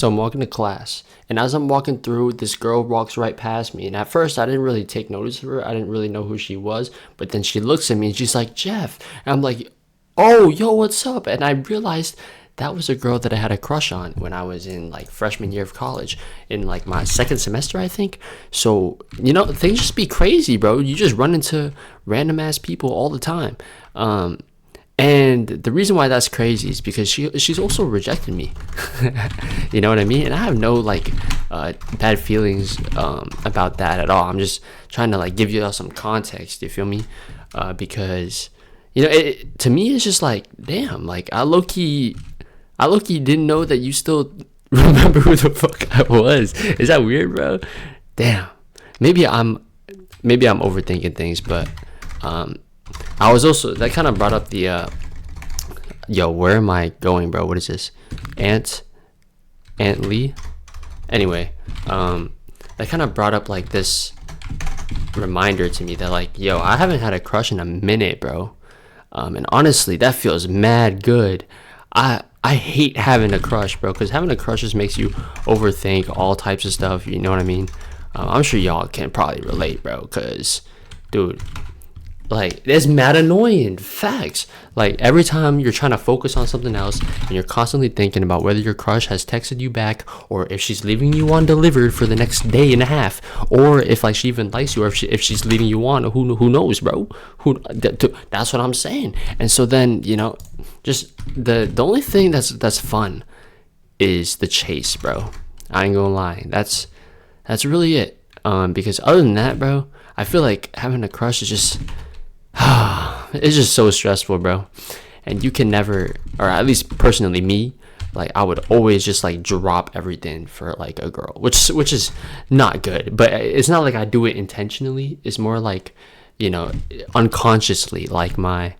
So I'm walking to class, and as I'm walking through, this girl walks right past me. And at first, I didn't really take notice of her. I didn't really know who she was. But then she looks at me and she's like, Jeff. And I'm like, oh, yo, what's up? And I realized that was a girl that I had a crush on when I was in like freshman year of college, in like my second semester, I think. So, things just be crazy, bro. You just run into random ass people all the time. And the reason why that's crazy is because she's also rejected me. You know what I mean? And I have no like bad feelings about that at all. I'm just trying to like give you all some context. You feel me? Because to me it's just like, damn, like I low key didn't know that you still remember who the fuck I was. Is that weird, bro? Damn. Maybe I'm overthinking things, but I was also, that kind of brought up the yo, where am I going, bro? What is this? Aunt Lee? Anyway, that kind of brought up like this reminder to me that like, yo, I haven't had a crush in a minute, bro. And honestly, that feels mad good. I hate having a crush, bro, because having a crush just makes you overthink all types of stuff. You know what I mean? I'm sure y'all can probably relate, bro, because, dude, like, it's mad annoying. Facts. Like, every time you're trying to focus on something else and you're constantly thinking about whether your crush has texted you back, or if she's leaving you undelivered for the next day and a half, or if like she even likes you, or if she's leaving you on, who knows, bro? That's what I'm saying. And so then, just the only thing that's fun is the chase, bro. I ain't gonna lie. That's really it. Because other than that, bro, I feel like having a crush is just it's just so stressful, bro. And you can never, or at least personally me, like I would always just like drop everything for like a girl, which is not good. But it's not like I do it intentionally. It's more like, unconsciously, like my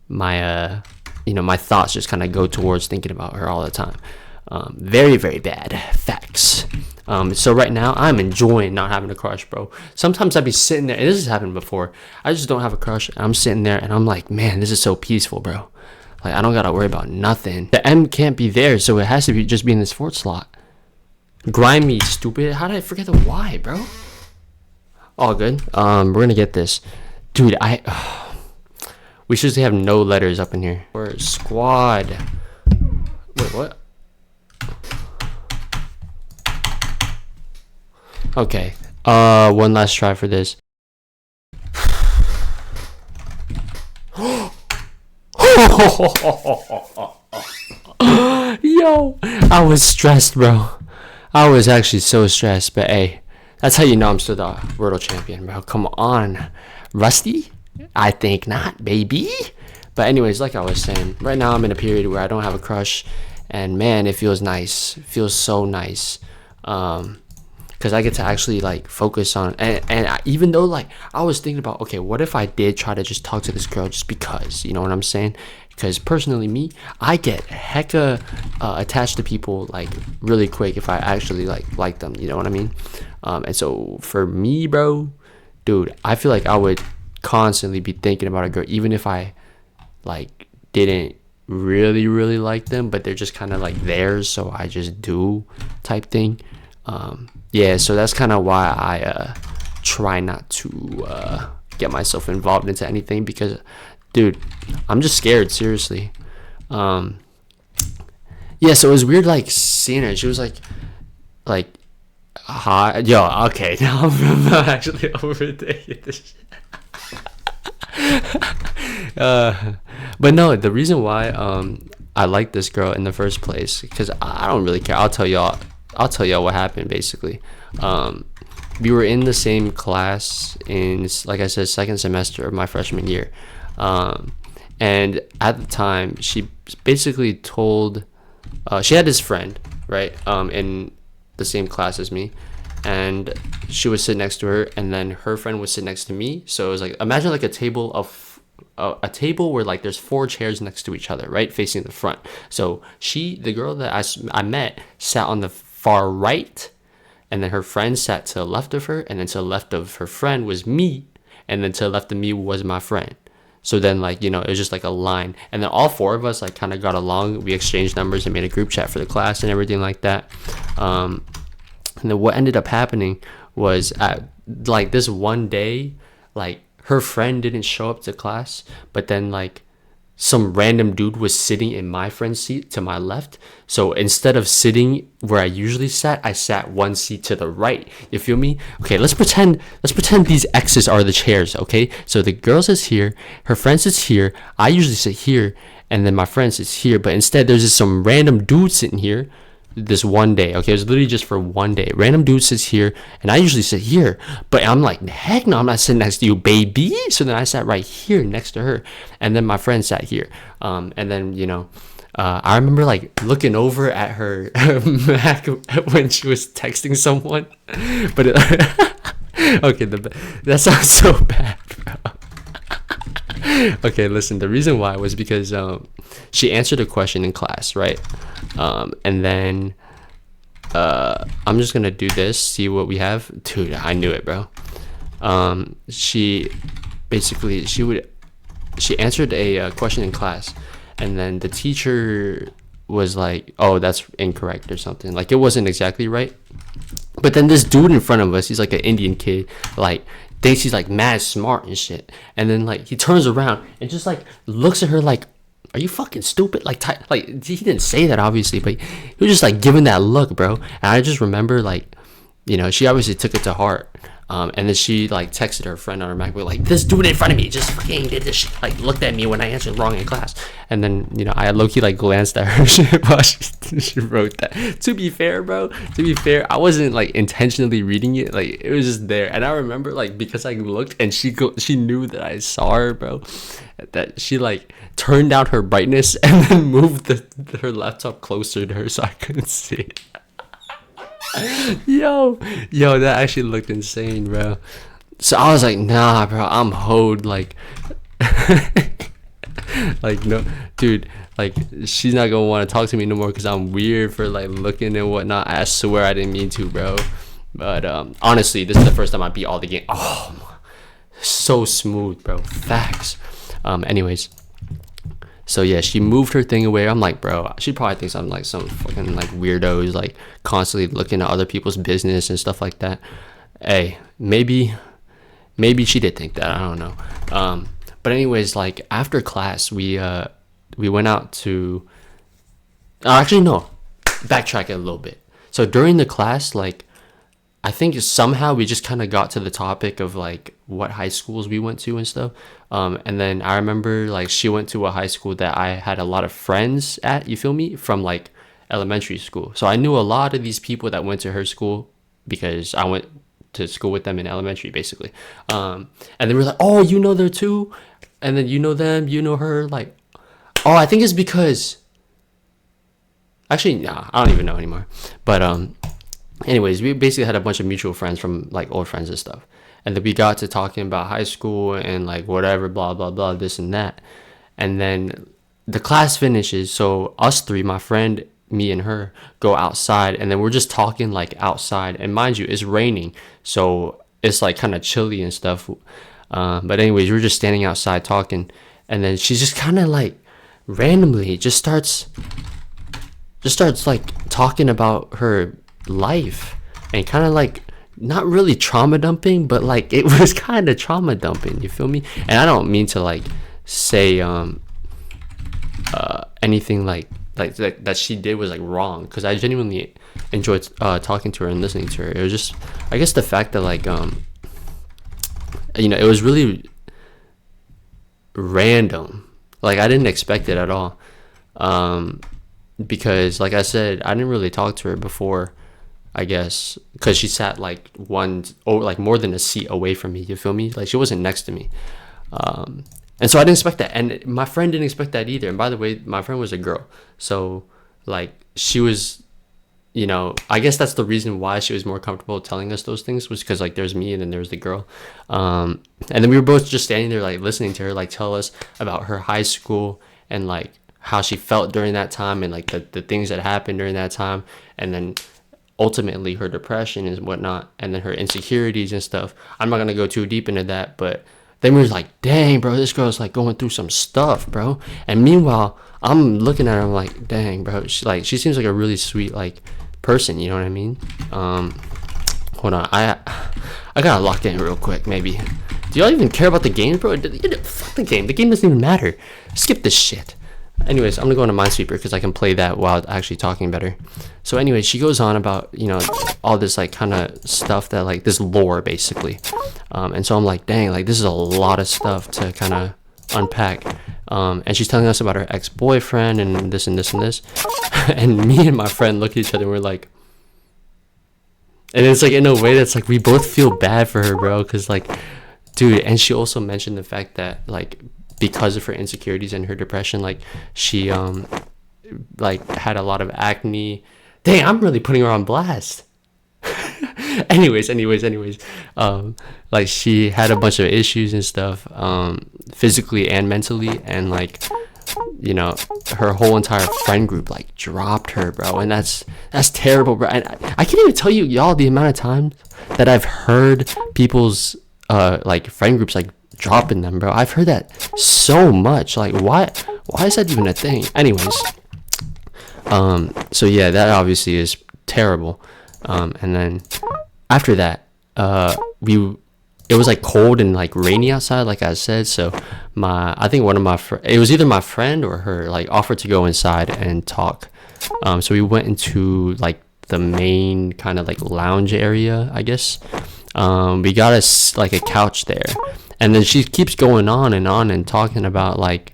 thoughts just kind of go towards thinking about her all the time. Very, very bad. Facts. So right now I'm enjoying not having a crush, bro. Sometimes I'd be sitting there, and this has happened before. I just don't have a crush, and I'm sitting there and I'm like, man, this is so peaceful, bro. Like, I don't gotta worry about nothing. The M can't be there, so it has to be just be in this fourth slot. Grimy, stupid. How did I forget the Y, bro? All good. We're gonna get this. Dude, we should have no letters up in here. We're squad. Wait, what? Okay. One last try for this. Yo, I was stressed, bro. I was actually so stressed, but hey, that's how you know I'm still the Wordle champion, bro. Come on. Rusty? I think not, baby. But anyways, like I was saying, right now I'm in a period where I don't have a crush, and man, it feels nice. It feels so nice. Because I get to actually like focus on, and even though like I was thinking about, okay, what if I did try to just talk to this girl just because, you know what I'm saying? Because personally, me, I get hecka attached to people like really quick if I actually like them, you know what I mean? And so for me, bro, dude, I feel like I would constantly be thinking about a girl, even if I like didn't really like them, but they're just kind of like theirs, so I just do type thing. Yeah, so that's kind of why I try not to get myself involved into anything, because, dude, I'm just scared, seriously. Yeah, so it was weird, like, seeing her. She was like, hi. Yo, okay, now I'm actually overthinking this shit. But no, the reason why I like this girl in the first place, because I don't really care. I'll tell y'all what happened, basically. We were in the same class in, like I said, second semester of my freshman year. And at the time, she basically told, she had this friend, right, in the same class as me, and she would sit next to her, and then her friend would sit next to me. So it was like, imagine like a table where like there's 4 chairs next to each other, right, facing the front. So the girl that I met sat on the far right, and then her friend sat to the left of her, and then to the left of her friend was me, and then to the left of me was my friend. So then, like, it was just like a line, and then all 4 of us like kind of got along. We exchanged numbers and made a group chat for the class and everything like that. And then what ended up happening was at like this one day, like her friend didn't show up to class, but then like some random dude was sitting in my friend's seat to my left. So instead of sitting where I usually sat, I sat one seat to the right. You feel me? Okay, let's pretend these X's are the chairs, okay? So the girl sits here, her friend sits here, I usually sit here, and then my friend sits here, but instead there's just some random dude sitting here this one day. Okay, it was literally just for one day. Random dude sits here, and I usually sit here, but I'm like, heck no, I'm not sitting next to you, baby. So then I sat right here next to her, and then my friend sat here. And then I remember like looking over at her Mac when she was texting someone, but okay, that sounds so bad, bro. Okay, listen, the reason why was because she answered a question in class, right? And then I'm just gonna do this, see what we have. Dude, I knew it, bro. She answered a question in class, and then the teacher was like, oh, that's incorrect or something, like it wasn't exactly right. But then this dude in front of us, he's like an Indian kid, like thinks he's like mad smart and shit, and then like he turns around and just like looks at her like, are you fucking stupid? Like he didn't say that obviously, but he was just like giving that look, bro. And I just remember like, she obviously took it to heart. And then she like texted her friend on her MacBook like, this dude in front of me just fucking did this shit, like looked at me when I answered wrong in class. And then I low-key like glanced at her shit while she wrote that. To be fair, I wasn't like intentionally reading it, like it was just there. And I remember like, because I looked and she knew that I saw her, bro, that she like turned down her brightness and then moved her laptop closer to her so I couldn't see it. yo that actually looked insane, bro. So I was like, nah, bro, I'm hoed, like like, no, dude, like she's not gonna want to talk to me no more because I'm weird for like looking and whatnot. I swear I didn't mean to, bro. But honestly, this is the first time I beat all the game. Oh, so smooth, bro. Facts. Anyways, so yeah, she moved her thing away. I'm like, bro, she probably thinks I'm like some fucking like weirdos, like constantly looking at other people's business and stuff like that. Hey, maybe she did think that, I don't know. But anyways, like after class, we went out to, actually no, backtrack it a little bit. So during the class, like I think somehow we just kind of got to the topic of like what high schools we went to and stuff. And then I remember like she went to a high school that I had a lot of friends at, you feel me, from like elementary school. So I knew a lot of these people that went to her school because I went to school with them in elementary, basically. And they were like, oh, you know her too? And then you know them, you know her, like, oh, I think it's because, actually, nah, I don't even know anymore. But anyways, we basically had a bunch of mutual friends from like old friends and stuff. And then we got to talking about high school and like whatever, blah, blah, blah, this and that. And then the class finishes. So us three, my friend, me and her, go outside. And then we're just talking like outside. And mind you, it's raining. So it's like kind of chilly and stuff. But anyways, we're just standing outside talking. And then she just kind of like randomly just starts like talking about her life. And kind of like, not really trauma dumping, but like it was kind of trauma dumping, you feel me? And I don't mean to like say anything like that she did was like wrong, because I genuinely enjoyed talking to her and listening to her. It was just, I guess, the fact that like it was really random. Like I didn't expect it at all, because like I said, I didn't really talk to her before, I guess, because she sat like like more than a seat away from me, you feel me? Like she wasn't next to me. And so I didn't expect that. And my friend didn't expect that either. And by the way, my friend was a girl. So like she was, I guess that's the reason why she was more comfortable telling us those things, was because like there's me and then there's the girl. And then we were both just standing there like listening to her like tell us about her high school and like how she felt during that time and like the things that happened during that time. And then ultimately her depression and whatnot, and then her insecurities and stuff. I'm not gonna go too deep into that, but then we were like, dang, bro, this girl's like going through some stuff, bro. And meanwhile, I'm looking at her, I'm like, dang, bro, she seems like a really sweet like person, you know what I mean? Hold on, I gotta lock in real quick. Maybe, do y'all even care about the game, bro? Fuck the game doesn't even matter. Skip this shit. Anyways, I'm gonna go into Minesweeper because I can play that while actually talking better. So anyways, she goes on about, you know, all this like kind of stuff that like this lore basically, and so I'm like, dang, like this is a lot of stuff to kind of unpack. And she's telling us about her ex-boyfriend and this and this and this, and me and my friend look at each other and we're like, and it's like in a way that's like we both feel bad for her, bro, because like, dude. And she also mentioned the fact that like because of her insecurities and her depression, like she like had a lot of acne. Dang, I'm really putting her on blast. anyways like she had a bunch of issues and stuff, physically and mentally, and like, you know, her whole entire friend group like dropped her, bro, and that's terrible, bro. And I can't even tell you, y'all, the amount of times that I've heard people's like friend groups like dropping them, bro. I've heard that so much. Like, why is that even a thing? Anyways, so yeah, that obviously is terrible. And then after that, it was like cold and like rainy outside, like I said. So I think one of my it was either my friend or her, like offered to go inside and talk. So we went into like the main kind of like lounge area, I guess. We got us like a couch there, and then she keeps going on and talking about like,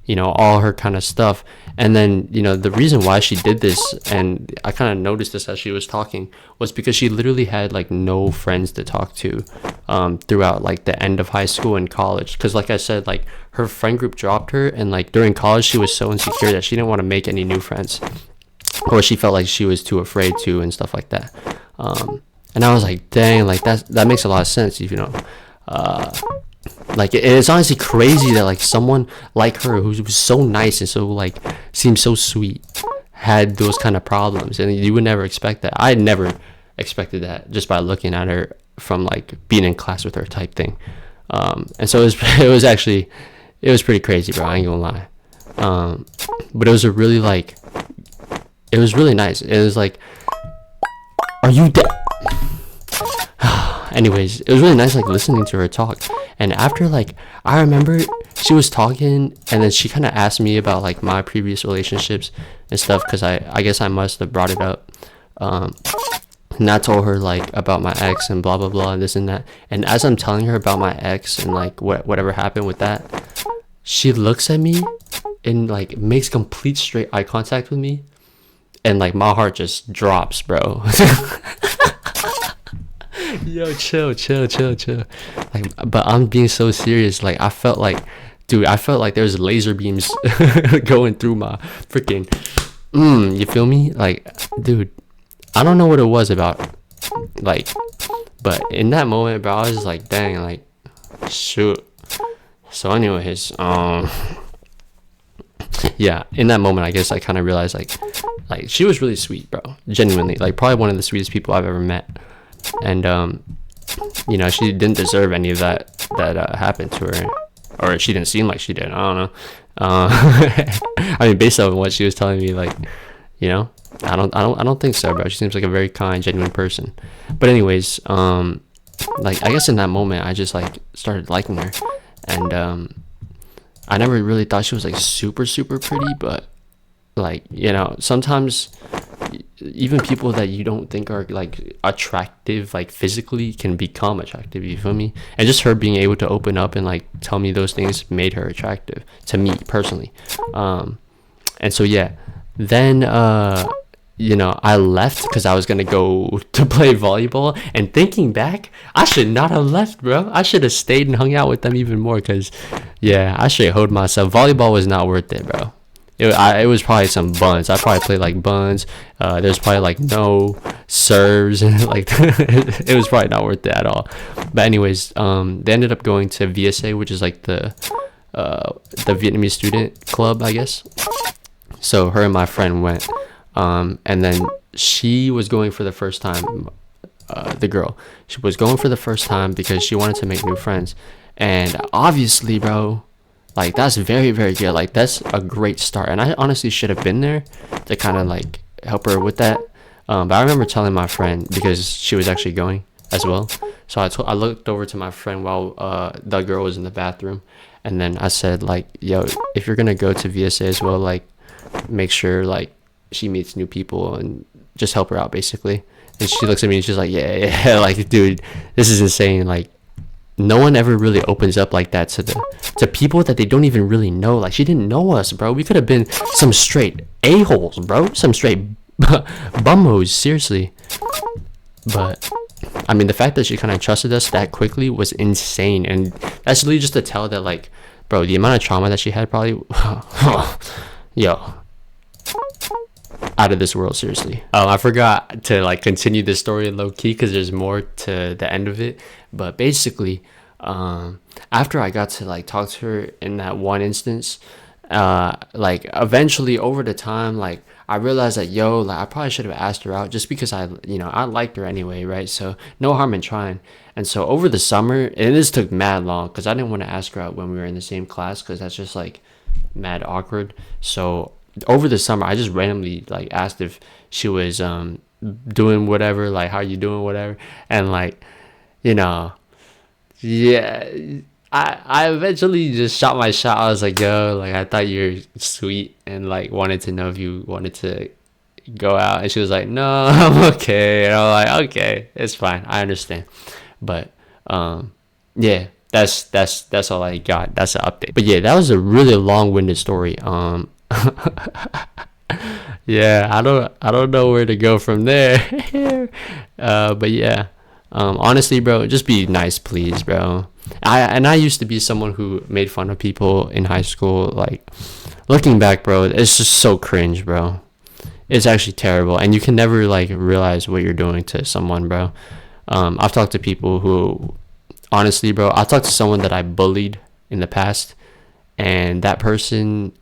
you know, all her kind of stuff. And then, you know, the reason why she did this, and I kind of noticed this as she was talking, was because she literally had like no friends to talk to throughout like the end of high school and college. Because like I said, like her friend group dropped her, and like during college she was so insecure that she didn't want to make any new friends, or she felt like she was too afraid to and stuff like that. And I was like, dang, like that makes a lot of sense, you know. Like it's honestly crazy that like someone like her, who was so nice and so like seemed so sweet, had those kind of problems, and you would never expect that. I never expected that just by looking at her from like being in class with her type thing. And so it was pretty crazy, bro. I ain't gonna lie. But it was really nice. It was like, are you dead? Anyways, it was really nice like listening to her talk. And after, like, I remember she was talking, and then she kind of asked me about like my previous relationships and stuff, because I guess I must have brought it up. And I told her like about my ex and blah blah blah and this and that. And as I'm telling her about my ex and like whatever happened with that, she looks at me and like makes complete straight eye contact with me, and like my heart just drops, bro. Yo, chill. Like, but I'm being so serious. Like, I felt like there's laser beams going through my freaking. You feel me? Like, dude, I don't know what it was about, like, but in that moment, bro, I was just like, dang, like, shoot. So, anyways, yeah, in that moment, I guess I kind of realized like she was really sweet, bro. Genuinely, like, probably one of the sweetest people I've ever met. And you know, she didn't deserve any of that happened to her, or she didn't seem like she did. I don't know. I mean, based on what she was telling me, like, you know, I don't think so, bro. She seems like a very kind, genuine person. But anyways, like, I guess in that moment, I just like started liking her, and I never really thought she was like super pretty, but like, you know, sometimes even people that you don't think are like attractive, like physically, can become attractive, you feel me? And just her being able to open up and like tell me those things made her attractive to me personally. And so yeah, then you know, I left because I was gonna go to play volleyball, and thinking back, I should not have left, bro. I should have stayed and hung out with them even more, because yeah, I should hold myself. Volleyball was not worth it, bro. It was probably some buns. I probably played like buns. There's probably like no serves, and like it was probably not worth it at all. But anyways, they ended up going to VSA, which is like the Vietnamese student club, I guess. So her and my friend went, and then she was going for the first time. The girl, she was going for the first time because she wanted to make new friends, and obviously, bro, like, that's very good. Like, that's a great start, and I honestly should have been there to kind of like help her with that. But I remember telling my friend, because she was actually going as well. So I looked over to my friend while the girl was in the bathroom, and then I said like, yo, if you're gonna go to VSA as well, like make sure like she meets new people and just help her out basically. And she looks at me and she's like, yeah, like, dude, this is insane. Like, no one ever really opens up like that to people that they don't even really know. Like, she didn't know us, bro. We could have been some straight a-holes, bro. Some straight bummos, seriously. But I mean, the fact that she kind of trusted us that quickly was insane. And that's really just to tell that, like, bro, the amount of trauma that she had probably yo, out of this world, seriously. I forgot to like continue this story low key because there's more to the end of it. But basically, after I got to like talk to her in that one instance, like eventually over the time, like I realized that, yo, like I probably should have asked her out just because I liked her anyway, right? So no harm in trying. And so over the summer, and this took mad long because I didn't want to ask her out when we were in the same class because that's just like mad awkward. So over the summer, I just randomly like asked if she was doing whatever, like how you doing, whatever, and like, you know, yeah. I eventually just shot my shot. I was like, yo, like I thought you were sweet and like wanted to know if you wanted to go out. And she was like, no, I'm okay. And I'm like, okay, it's fine. I understand. But yeah, that's all I got. That's an update. But yeah, that was a really long-winded story. Yeah, I don't know where to go from there. But yeah, honestly, bro, just be nice, please, bro. I used to be someone who made fun of people in high school. Like, looking back, bro, it's just so cringe, bro. It's actually terrible, and you can never like realize what you're doing to someone, bro. I've talked to people who, honestly, bro, I talked to someone that I bullied in the past, and that person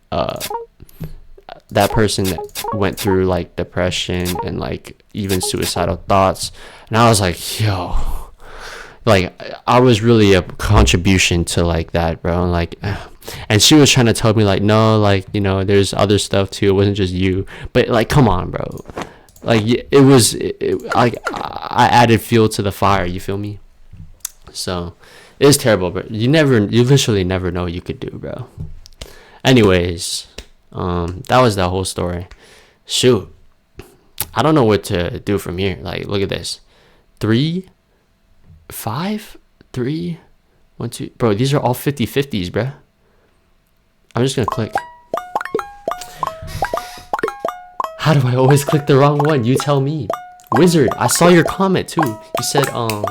went through like depression and like even suicidal thoughts, and I was like, yo, like I was really a contribution to like that, bro. Like, and she was trying to tell me like, no, like, you know, there's other stuff too, it wasn't just you. But like, come on, bro, like it was like I added fuel to the fire, you feel me? So it's terrible, but you literally never know what you could do, bro. Anyways, that was that whole story. Shoot, I don't know what to do from here. Like, look at this. 3, 5, 3, 1, 2. Bro, these are all 50-50s, bro. I'm just gonna click. How do I always click the wrong one? You tell me. Wizard, I saw your comment too. You said, what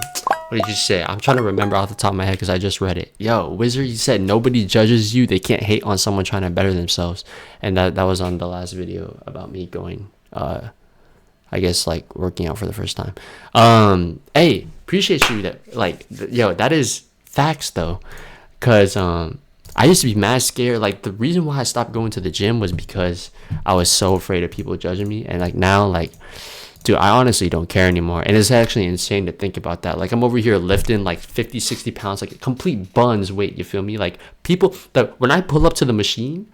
did you say? I'm trying to remember off the top of my head because I just read it. Yo, Wizard, you said nobody judges you. They can't hate on someone trying to better themselves. And that was on the last video about me going, I guess, like, working out for the first time. Hey, appreciate you that, like, yo, that is facts, though. Because, I used to be mad scared. Like, the reason why I stopped going to the gym was because I was so afraid of people judging me. And, like, now, like, dude, I honestly don't care anymore. And it's actually insane to think about that. Like, I'm over here lifting like 50, 60 pounds, like complete buns weight, you feel me? Like, people that when I pull up to the machine,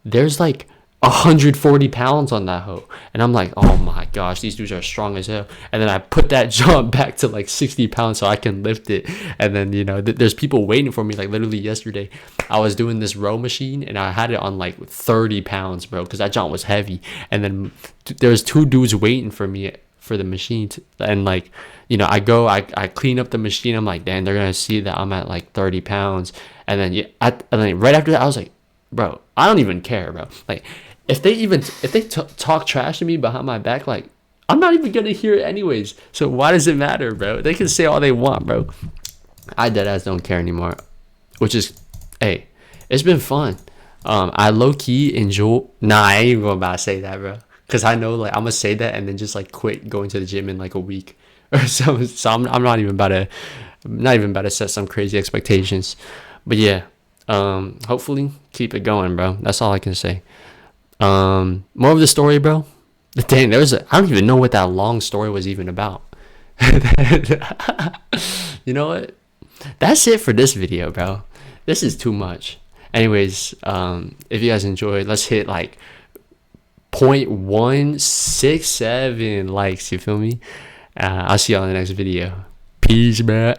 there's like 140 pounds on that hoe. And I'm like, oh my gosh, these dudes are strong as hell. And then I put that jump back to like 60 pounds so I can lift it. And then, you know, there's people waiting for me. Like, literally yesterday, I was doing this row machine and I had it on like 30 pounds, bro, because that jump was heavy. And then there's 2 dudes waiting for me for the machine and like, you know, I clean up the machine. I'm like, damn, they're gonna see that I'm at like 30 pounds. And then right after that, I was like, bro, I don't even care, bro. Like, if they talk trash to me behind my back, like, I'm not even gonna hear it anyways. So why does it matter, bro? They can say all they want, bro. I deadass don't care anymore. Which is, hey, it's been fun. I low-key enjoy. Nah, I ain't even about to say that, bro. Cause I know, like, I'm gonna say that and then just like quit going to the gym in like a week or so. So I'm not even about to set some crazy expectations. But yeah, hopefully keep it going, bro. That's all I can say. More of the story, bro. Dang, I don't even know what that long story was even about. You know what? That's it for this video, bro. This is too much. Anyways, if you guys enjoyed, let's hit like 0.167 likes. You feel me? I'll see you on the next video. Peace, bro.